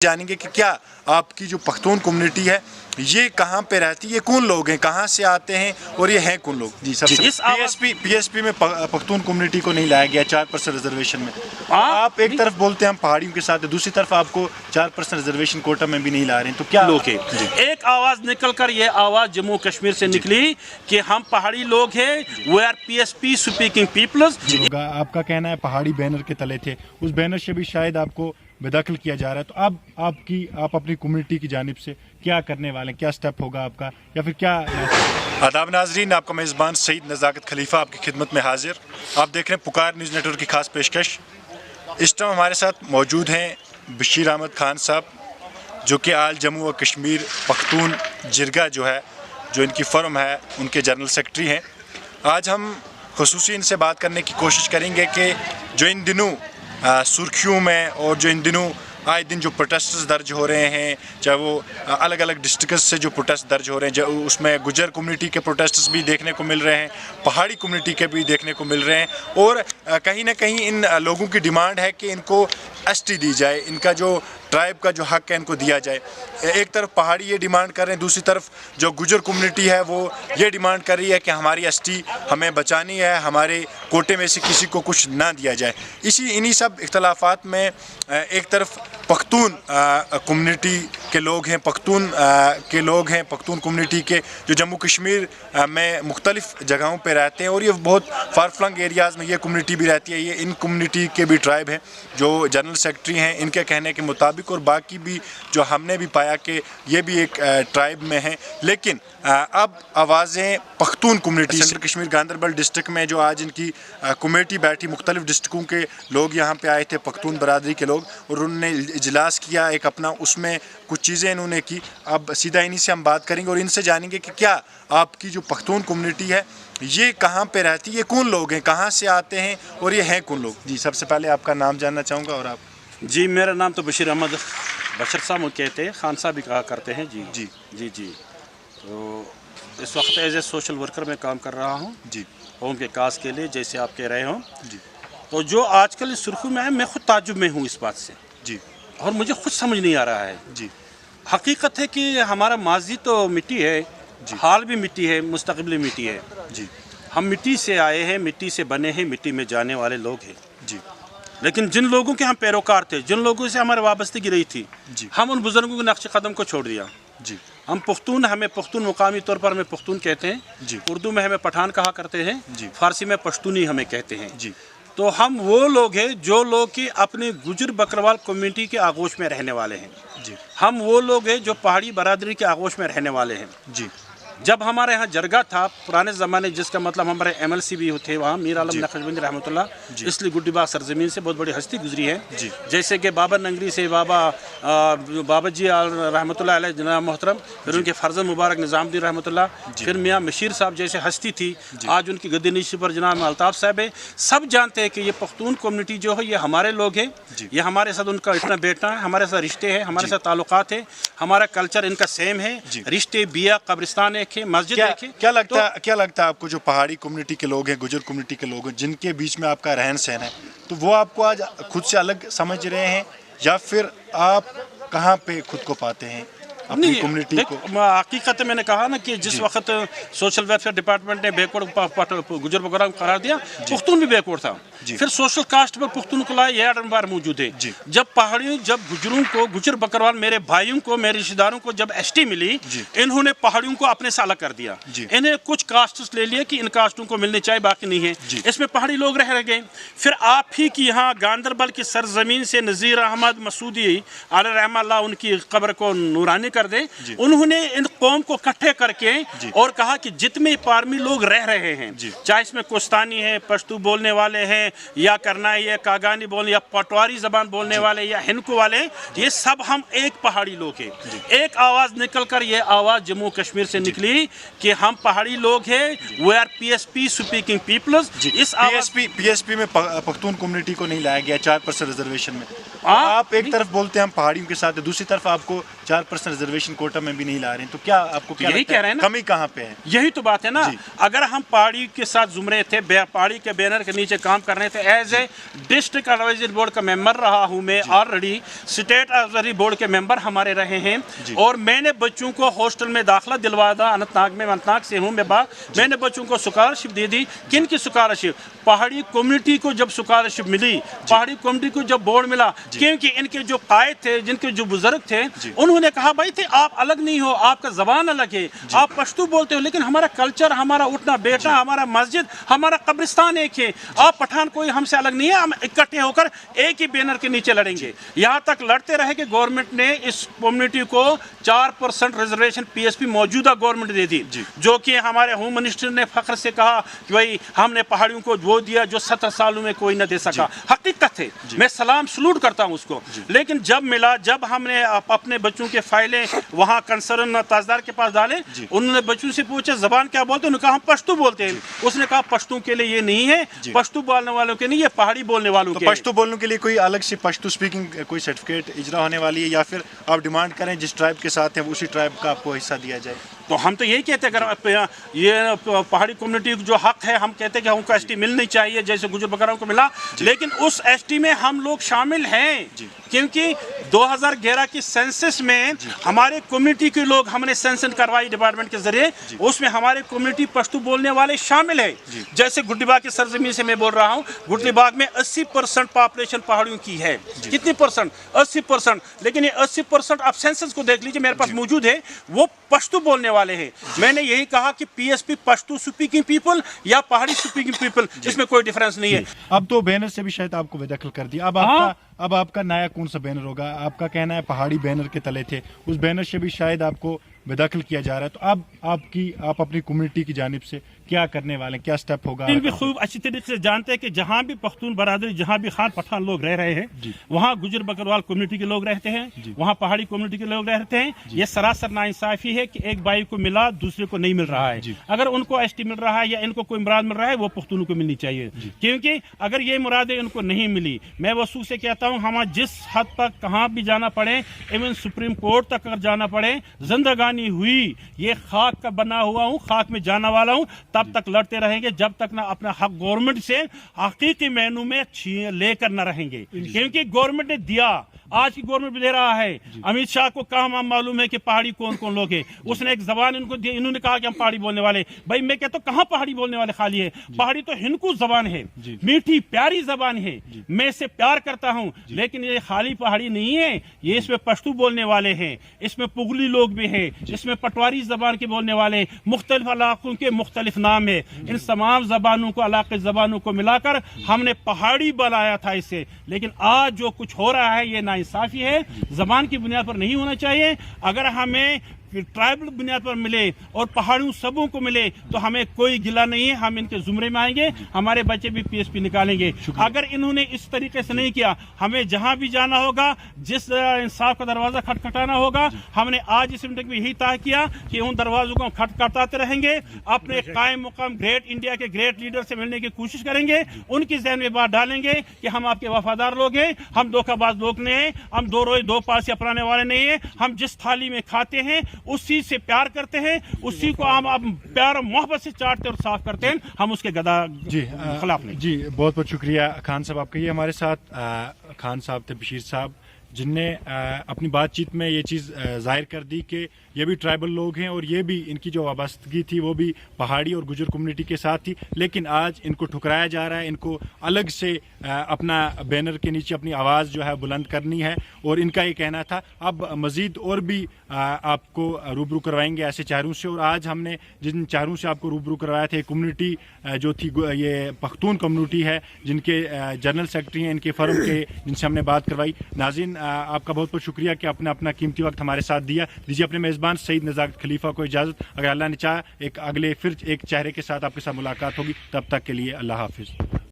جانیں گے کہ کیا آپ کی جو پختون کمیونٹی ہے یہ کہاں پہ رہتی ہے, یہ کون لوگ ہیں, کہاں سے آتے ہیں اور یہ ہیں کون لوگ. جی سب پی ایس پی میں پختون کمیونٹی کو نہیں لایا گیا 4% ریزرویشن میں. آپ ایک طرف بولتے ہیں ہم پہاڑیوں کے ساتھ, دوسری طرف آپ کو 4% ریزرویشن کوٹا میں بھی نہیں لا رہے ہیں, تو کیا لوگ ہیں. ایک آواز نکل کر یہ آواز جموں کشمیر سے نکلی کہ ہم پہاڑی لوگ ہیں, we are P S P speaking peoples. آپ کا کہنا ہے پہاڑی بینر کے تلے تھے, اس بینر سے بھی شاید آپ کو بے دخل کیا جا رہا ہے, تو اب آپ اپنی کمیونٹی کی جانب سے کیا کرنے والے ہیں, کیا سٹیپ ہوگا آپ کا یا پھر کیا؟ آداب ناظرین, آپ کا میزبان سعید نزاکت خلیفہ آپ کی خدمت میں حاضر. آپ دیکھ رہے ہیں پکار نیوز نیٹ ورک کی خاص پیشکش. اس ٹائم ہمارے ساتھ موجود ہیں بشیر احمد خان صاحب, جو کہ آل جموں و کشمیر پختون جرگہ جو ہے, جو ان کی فرم ہے, ان کے جنرل سیکرٹری ہیں. آج ہم خصوصی ان سے بات کرنے کی کوشش کریں گے کہ جو ان دنوں سرخیوں میں اور جو ان دنوں آئے دن جو پروٹیسٹس درج ہو رہے ہیں, چاہے وہ الگ الگ ڈسٹرکٹس سے جو پروٹیسٹ درج ہو رہے ہیں, اس میں گجر کمیونٹی کے پروٹیسٹس بھی دیکھنے کو مل رہے ہیں, پہاڑی کمیونٹی کے بھی دیکھنے کو مل رہے ہیں, اور کہیں نہ کہیں ان لوگوں کی ڈیمانڈ ہے کہ ان کو ایس ٹی دی جائے, ان کا جو ٹرائب کا جو حق ہے ان کو دیا جائے. ایک طرف پہاڑی یہ ڈیمانڈ کر رہے ہیں, دوسری طرف جو گجر کمیونٹی ہے وہ یہ ڈیمانڈ کر رہی ہے کہ ہماری ایس ٹی ہمیں بچانی ہے, ہمارے کوٹے میں سے کسی کو کچھ نہ دیا جائے. انہی سب اختلافات میں ایک طرف پختون کمیونٹی کے لوگ ہیں, پختون کمیونٹی کے جو جموں کشمیر میں مختلف جگہوں پہ رہتے ہیں, اور یہ بہت فار فلنگ ایریاز میں یہ کمیونٹی بھی رہتی ہے. یہ ان کمیونٹی کے بھی ٹرائب ہیں جو جنرل سیکرٹری ہیں, ان کے کہنے کے مطابق, اور باقی بھی جو ہم نے بھی پایا کہ یہ بھی ایک ٹرائب میں ہیں. لیکن اب آوازیں Pakhtun community central Kashmir Ganderbal district میں جو آج ان کی کمیٹی بیٹھی, مختلف ڈسٹرکوں کے لوگ یہاں پہ آئے تھے, پختون برادری کے لوگ, اور انہوں نے اجلاس کیا ایک اپنا, اس میں کچھ چیزیں انہوں نے کی. اب سیدھا انہی سے ہم بات کریں گے اور ان سے جانیں گے کہ کیا آپ کی جو پختون کمیونٹی ہے یہ کہاں پہ رہتی ہے, یہ کون لوگ ہیں, کہاں سے آتے ہیں اور یہ ہیں کون لوگ. جی سب سے پہلے آپ کا نام جاننا چاہوں گا. اور آپ؟ جی میرا نام تو بشیر احمد بشر صاحب کہتے ہیں, خان صاحب بھی کہا کرتے ہیں. جی جی جی جی تو اس وقت ایز اے سوشل ورکر میں کام کر رہا ہوں, جی قوم کے کاز کے لیے, جیسے آپ کہہ رہے ہوں. جی تو جو آج کل اس سرخی میں ہے, میں خود تعجب میں ہوں اس بات سے. جی اور مجھے خود سمجھ نہیں آ رہا ہے. جی حقیقت ہے کہ ہمارا ماضی تو مٹی ہے, حال بھی مٹی ہے, مستقبل مٹی ہے. جی ہم مٹی سے آئے ہیں, مٹی سے بنے ہیں, مٹی میں جانے والے لوگ ہیں. جی لیکن جن لوگوں کے ہم پیروکار تھے, جن لوگوں سے ہمارے وابستگی رہی تھی, جی ہم ان بزرگوں کے نقش قدم کو چھوڑ دیا. جی ہم پختون, ہمیں پختون مقامی طور پر ہمیں پختون کہتے ہیں. جی اردو میں ہمیں پٹھان کہا کرتے ہیں, جی فارسی میں پشتونی ہمیں کہتے ہیں. جی تو ہم وہ لوگ ہیں جو لوگ کہ اپنے گجر بکروال کمیونٹی کے آغوش میں رہنے والے ہیں. جی ہم وہ لوگ ہیں جو پہاڑی برادری کے آغوش میں رہنے والے ہیں. جی جب ہمارے ہاں جرگہ تھا پرانے زمانے, جس کا مطلب ہمارے ایم ایل سی بھی تھے وہاں, میر عالم نقشبندی رحمۃ اللہ, اس لیے گڈی باغ سرزمین سے بہت بڑی ہستی گزری ہے. جیسے کہ بابا ننگری سے بابا جی رحمۃ اللہ علیہ جناب محترم, پھر ان کے فرزند مبارک نظام الدین رحمۃ اللہ, پھر میاں مشیر صاحب جیسے ہستی تھی, آج ان کی گدی نشی پر جناب الطاف صاحب ہے. سب جانتے ہیں کہ یہ پختون کمیونٹی جو ہے یہ ہمارے لوگ ہیں, یہ ہمارے ساتھ ان کا اتنا بیٹھنا ہے, ہمارے ساتھ رشتے ہیں, ہمارے ساتھ تعلقات ہیں, ہمارا کلچر ان کا سیم ہے, رشتے بیا قبرستان ایک ہے, مسجد ایک ہے. کیا لگتا ہے آپ کو جو پہاڑی کمیونٹی کے لوگ ہیں, گجر کمیونٹی کے لوگ ہیں, جن کے بیچ میں آپ کا رہن سہن ہے, تو وہ آپ کو آج خود سے الگ سمجھ رہے ہیں, یا پھر آپ کہاں پہ خود کو پاتے ہیں اپنی کمیونٹی کو؟ حقیقت میں نے کہا نا کہ جس وقت سوشل ویلفیئر ڈپارٹمنٹ نے بیکورڈ گجر بکرا قرار دیا, پختون بھی بیکورڈ تھا. پھر سوشل کاسٹ پر پختون کو لایا, یہ ایڈن بار موجود ہے. جب پہاڑیوں, جب گجروں کو, گجر بکروال میرے بھائیوں کو, میرے رشتہ داروں کو جب ایس ٹی ملی, انہوں نے پہاڑیوں کو اپنے سے الگ کر دیا. انہیں کچھ کاسٹس لے لیے کہ ان کاسٹوں کو ملنے چاہیے, باقی نہیں ہے. اس میں پہاڑی لوگ رہ گئے. پھر آپ ہی کی یہاں گاندربل کی سرزمین سے نذیر احمد مسعودی علیہ رحمہ اللہ, ان کی قبر کو نورانی کر دے, انہوں نے ان قوم کو اکٹھے کر کے اور کہا کہ جتنے پارمی لوگ رہ رہے ہیں, چاہے اس میں کوستانی ہے, پشتو بولنے والے ہیں, یا کرنائی ہے, کاگانی بولنے, یا پٹواری زبان بولنے والے, یا ہنکو والے, یہ سب ہم ایک پہاڑی لوگ ہیں. ایک آواز نکل کر یہ آواز جموں کشمیر سے نکلی کہ ہم پہاڑی لوگ ہیں, we are P S P speaking peoples. اس پی ایس پی میں پختون کمیونٹی کو نہیں لایا گیا 4% ریزرویشن میں. آپ ایک طرف بولتے ہیں ہم پہاڑیوں کے ساتھ, دوسری طرف آپ کو 4% रिजर्वेशन कोटा में भी नहीं ला रहे हैं, तो क्या आपको क्या यही लगता कह रहे हैं ना, कमी कहाँ पे है? यही तो बात है ना। जी। अगर हम पहाड़ी के साथ जुमरे थे, पहाड़ी के बैनर के नीचे काम कर रहे थे, as a district advisory board का मेंबर रहा हूँ मैं, ऑलरेडी स्टेट एडवाइजरी बोर्ड के मेंबर हमारे रहे हैं, और मैंने बच्चों को हॉस्टल में दाखिला दिलवाया अनंतनाग में, अनंतनाग से हूँ मैं मैंने बच्चों को स्कॉलरशिप दे दी। किन की स्कॉलरशिप? पहाड़ी कम्युनिटी को जब स्कॉलरशिप मिली, पहाड़ी कम्युनिटी को जब बोर्ड मिला, क्योंकि इनके जो कायद थे, जिनके जो बुजुर्ग थे, उन्होंने कहा भाई थे आप अलग नहीं हो, आपका जबान अलग है, आप पश्तो बोलते हो, लेकिन हमारा कल्चर, हमारा उठना बैठना, हमारा मस्जिद, हमारा कब्रिस्तान एक है, आप पठान कोई हमसे अलग नहीं है, हम इकट्ठे होकर एक ही बैनर के नीचे लड़ेंगे। यहाँ तक लड़ते रहे कि गवर्नमेंट ने इस कम्युनिटी को 4% रिजर्वेशन PSP मौजूदा गवर्नमेंट दे दी, जो कि हमारे होम मिनिस्टर ने फख्र से कहा कि भाई हमने पहाड़ियों को वो दिया जो 70 सालों में कोई न दे सका। हकीकत है, मैं सलाम सलूट करता हूँ उसको। लेकिन जब मिला, जब हमने अपने बच्चों के फाइलें वहाँ कंसर्न तहसीलदार के पास डाले, उन्होंने बच्चों से पूछा जबान क्या बोलते हैं, उन्होंने कहा हम पश्तो बोलते हैं। उसने कहा पश्तो के लिए ये नहीं है, पश्तो बोलने वालों के नहीं, ये पहाड़ी बोलने वालों के। पश्तो बोलने के लिए कोई अलग से पश्तो स्पीकिंग कोई सर्टिफिकेट इजरा होने वाली है, या फिर आप डिमांड करें जिस ट्राइब के साथ है उसी ट्राइब का आपको हिस्सा दिया जाए? तो हम तो यही कहते हैं, अगर ये पहाड़ी कम्युनिटी को जो हक है, हम कहते हैं कि हमको ST मिलनी चाहिए जैसे गुजर बकराओं को मिला, लेकिन उस ST में हम लोग शामिल हैं, क्योंकि 2011 की सेंसस में हमारे कम्युनिटी के लोग, हमने सेंसस करवाई डिपार्टमेंट के जरिए, उसमें हमारे कम्युनिटी पश्तो बोलने वाले शामिल है। जैसे गुड्डीबाग की सरजमीन से मैं बोल रहा हूँ, गुड्डीबाग में 80% पॉपुलेशन पहाड़ियों की है। कितनी परसेंट? 80%। लेकिन ये 80% आप सेंसस को देख लीजिए, मेरे पास मौजूद है, वो पश्तो बोलने वाले हैं। मैंने यही कहा कि PSP पश्तो स्पीकिंग पीपल या पहाड़ी स्पीकिंग पीपल, इसमें कोई डिफरेंस नहीं है। अब तो बैनर से भी शायद आपको बेदखल कर दिया, अब आपका नया कौन सा बैनर होगा? आपका कहना है पहाड़ी बैनर के तले थे, उस बैनर से भी शायद आपको बेदखल किया जा रहा है, तो अब आप अपनी कम्युनिटी की जानिब से क्या करने वाले हैं, क्या स्टेप होगा? भी खूब अच्छी तरीके से जानते हैं कि जहाँ भी पख्तून बरादरी, जहाँ भी खान पठान लोग रह रहे हैं, वहाँ गुजर बकरवाल कम्युनिटी के लोग रहते हैं, वहाँ पहाड़ी कम्युनिटी के लोग रहते हैं। ये सरासर नाइंसाफी है कि एक भाई को मिला दूसरे को नहीं मिल रहा है। अगर उनको ST मिल रहा है या इनको कोई मुराद मिल रहा है, वो पख्तूनों को मिलनी चाहिए, क्योंकि अगर ये मुरादें इनको नहीं मिली, मैं वसूख से कहता हूँ, हम जिस हद तक कहाँ भी जाना पड़े, इवन सुप्रीम कोर्ट तक अगर जाना पड़े, जिंदगानी हुई, ये खाक का बना हुआ हूँ, खाक में जाना वाला हूँ, तब तक लड़ते रहेंगे जब तक ना अपना हक गवर्नमेंट से हकीकी मैनू में लेकर न रहेंगे। क्योंकि गवर्नमेंट ने दिया, आज की गवर्नमेंट भी दे रहा है। अमित शाह को कहाँ मालूम है कि पहाड़ी कौन कौन लोग हैं? उसने एक जबान इनको दी, इन्होंने कहा कि हम पहाड़ी बोलने वाले। भाई मैं कहता हूँ कहाँ पहाड़ी बोलने वाले खाली है? पहाड़ी तो हिंदू जबान है, मीठी प्यारी जबान है, मैं इससे प्यार करता हूँ, लेकिन ये खाली पहाड़ी नहीं है, ये इसमें पश्तो बोलने वाले हैं, इसमें पुगली लोग भी हैं, इसमें पटवारी जबान के बोलने वाले, मुख्तलिफ इलाकों के मुख्तलिफ नाम है। इन तमाम जबानों को, इलाके जबानों को मिलाकर हमने पहाड़ी बनाया था इससे। लेकिन आज जो कुछ हो रहा है ये नाइंसाफी है, जबान की बुनियाद पर नहीं होना चाहिए। अगर हमें ट्राइबल बुनियाद पर मिले और पहाड़ियों सबों को मिले तो हमें कोई गिला नहीं है, हम इनके जुमरे में आएंगे, हमारे बच्चे भी PSP निकालेंगे। अगर इन्होंने इस तरीके से नहीं किया, हमें जहां भी जाना होगा, जिस इंसाफ का दरवाजा खटखटाना होगा, हमने आज इस मीटिंग में यही तय किया कि उन दरवाजों को खटखटाते रहेंगे, अपने कायम मुकाम ग्रेट इंडिया के ग्रेट लीडर से मिलने की कोशिश करेंगे, उनकी जहन में बात डालेंगे कि हम आपके वफादार लोग हैं, हम धोखाबाज लोग नहीं हैं, हम दो रोए दो पास अपनाने वाले नहीं हैं, हम जिस थाली में खाते हैं उसी से प्यार करते हैं, उसी को हम प्यार और मोहब्बत से चाटते और साफ करते हैं, हम उसके गदा खिलाफ नहीं। जी बहुत बहुत शुक्रिया खान साहब आपका। ये हमारे साथ खान साहब थे, बशीर साहब, जिनने अपनी बातचीत में ये चीज़ जाहिर कर दी कि ये भी ट्राइबल लोग हैं और ये भी इनकी जो वाबस्तगी थी वो भी पहाड़ी और गुजर कम्युनिटी के साथ थी, लेकिन आज इनको ठुकराया जा रहा है, इनको अलग से अपना बैनर के नीचे अपनी आवाज़ जो है बुलंद करनी है। और इनका ये कहना था अब मज़ीद और भी आपको रूबरू करवाएंगे ऐसे चेहरों से। और आज हमने जिन चेहरों से आपको रूबरू करवाया था, कम्युनिटी जो थी ये पख्तून कम्युनिटी है, जिनके जनरल सेक्रेटरी हैं इनके फर्म के, जिनसे हमने बात करवाई। नाज़रीन आपका बहुत बहुत शुक्रिया कि आपने अपना कीमती वक्त हमारे साथ दिया। दीजिए अपने मेज़बान सईद नज़ाकत खलीफा को इजाज़त। अगर अल्लाह ने चाहा एक अगले फिर एक चेहरे के साथ आपके साथ मुलाकात होगी, तब तक के लिए अल्लाह हाफिज़।